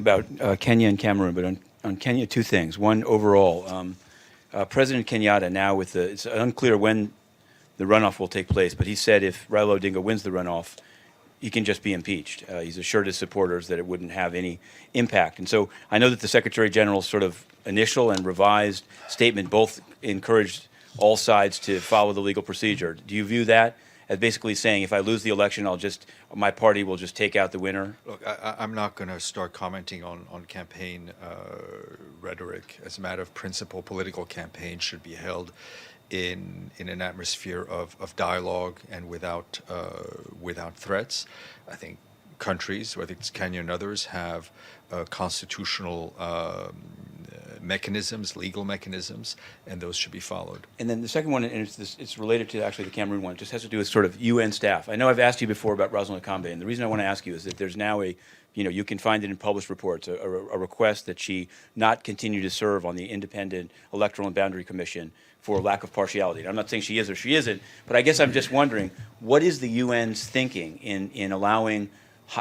about Kenya and Cameroon, but on Kenya, two things. One, overall, President Kenyatta now it's unclear when the runoff will take place, but he said if Raila Odinga wins the runoff, he can just be impeached. He's assured his supporters that it wouldn't have any impact. And so I know that the Secretary General's sort of initial and revised statement both encouraged all sides to follow the legal procedure. Do you view that as basically saying, if I lose the election, my party will just take out the winner? Look, I'm not going to start commenting on campaign rhetoric. As a matter of principle, political campaigns should be held in an atmosphere of dialogue and without threats. I think countries, whether it's Kenya and others, have constitutional mechanisms, legal mechanisms, and those should be followed. And then the second one, and it's related to actually the Cameroon one, it just has to do with sort of UN staff. I know I've asked you before about Roselyn Akombe, and the reason I want to ask you is that there's now you can find it in published reports, a request that she not continue to serve on the Independent Electoral and Boundary Commission for lack of partiality. And I'm not saying she is or she isn't, but I guess I'm just wondering, what is the UN's thinking in allowing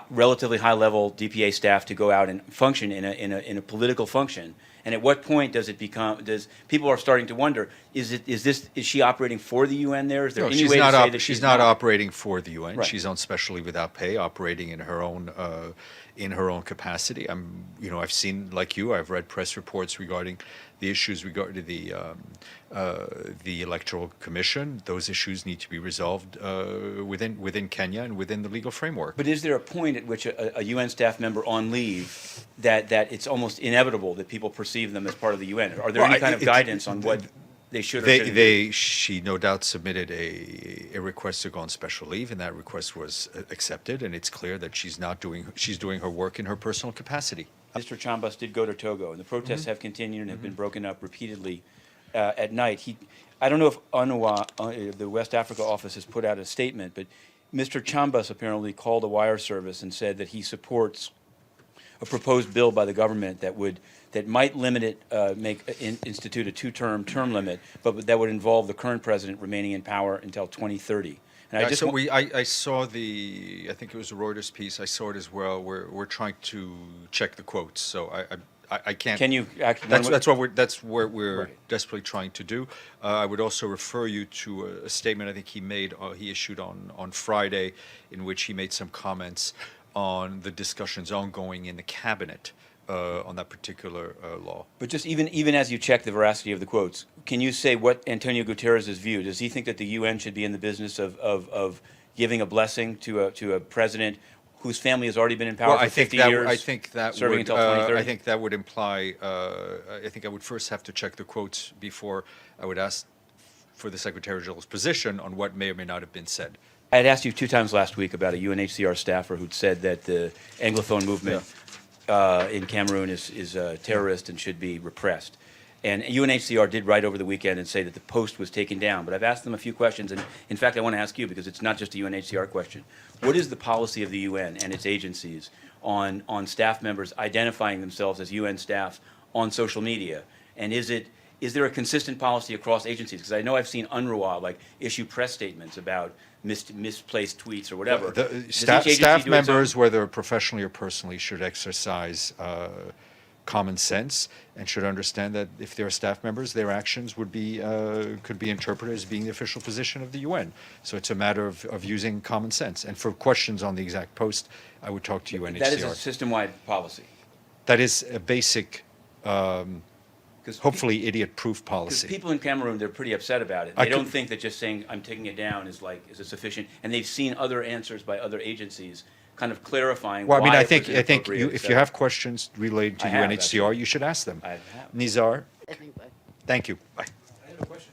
relatively high-level DPA staff to go out and function in a political function? And at what point does people are starting to wonder, is she operating for the UN there? Is there any way to say that she's not operating for the UN. Right. She's on special leave without pay, operating in her own capacity. I've seen, like you, I've read press reports regarding the issues regarding the Electoral Commission. Those issues need to be resolved within Kenya and within the legal framework. But is there a point at which a UN staff member on leave that it's almost inevitable that people perceive them as part of the UN? Are there any kind of guidance on what they should or shouldn't do? She no doubt submitted a request to go on special leave, and that request was accepted, and it's clear that she's doing her work in her personal capacity. Mr. Chambas did go to Togo, and the protests have continued and have been broken up repeatedly at night. I don't know if UNWA, the West Africa office, has put out a statement, but Mr. Chambas apparently called a wire service and said that he supports a proposed bill by the government that might limit it, institute a term limit, but that would involve the current president remaining in power until 2030. And I saw I think it was a Reuters piece. I saw it as well. We're trying to check the quotes, so I can't. Can you? That's what we're Right. desperately trying to do. I would also refer you to a statement I think he issued on Friday, in which he made some comments on the discussions ongoing in the cabinet on that particular law. But just even as you check the veracity of the quotes, can you say what Antonio Guterres' view? Does he think that the UN should be in the business of giving a blessing to a president whose family has already been in power for 50 years? I think that serving would, until 2030? I think that would imply. I think I would first have to check the quotes before I would ask for the Secretary General's position on what may or may not have been said. I had asked you 2 times last week about a UNHCR staffer who'd said that the Anglophone movement in Cameroon is a terrorist and should be repressed. And UNHCR did write over the weekend and say that the post was taken down. But I've asked them a few questions, and in fact, I want to ask you, because it's not just a UNHCR question. What is the policy of the UN and its agencies on staff members identifying themselves as UN staff on social media? And is there a consistent policy across agencies? Because I know I've seen UNRWA issue press statements about misplaced tweets or whatever. Staff members, whether professionally or personally, should exercise common sense and should understand that if they're staff members, their actions could be interpreted as being the official position of the UN. So it's a matter of using common sense. And for questions on the exact post, I would talk to UNHCR. That is a system-wide policy. That is a basic, hopefully idiot-proof policy. Because people in Cameroon, they're pretty upset about it. They don't think that just saying I'm taking it down is it sufficient. And they've seen other answers by other agencies kind of clarifying why. I think if you have questions related to UNHCR, you should ask them. I have. Nizar, Everybody. thank you. Bye. I have a question.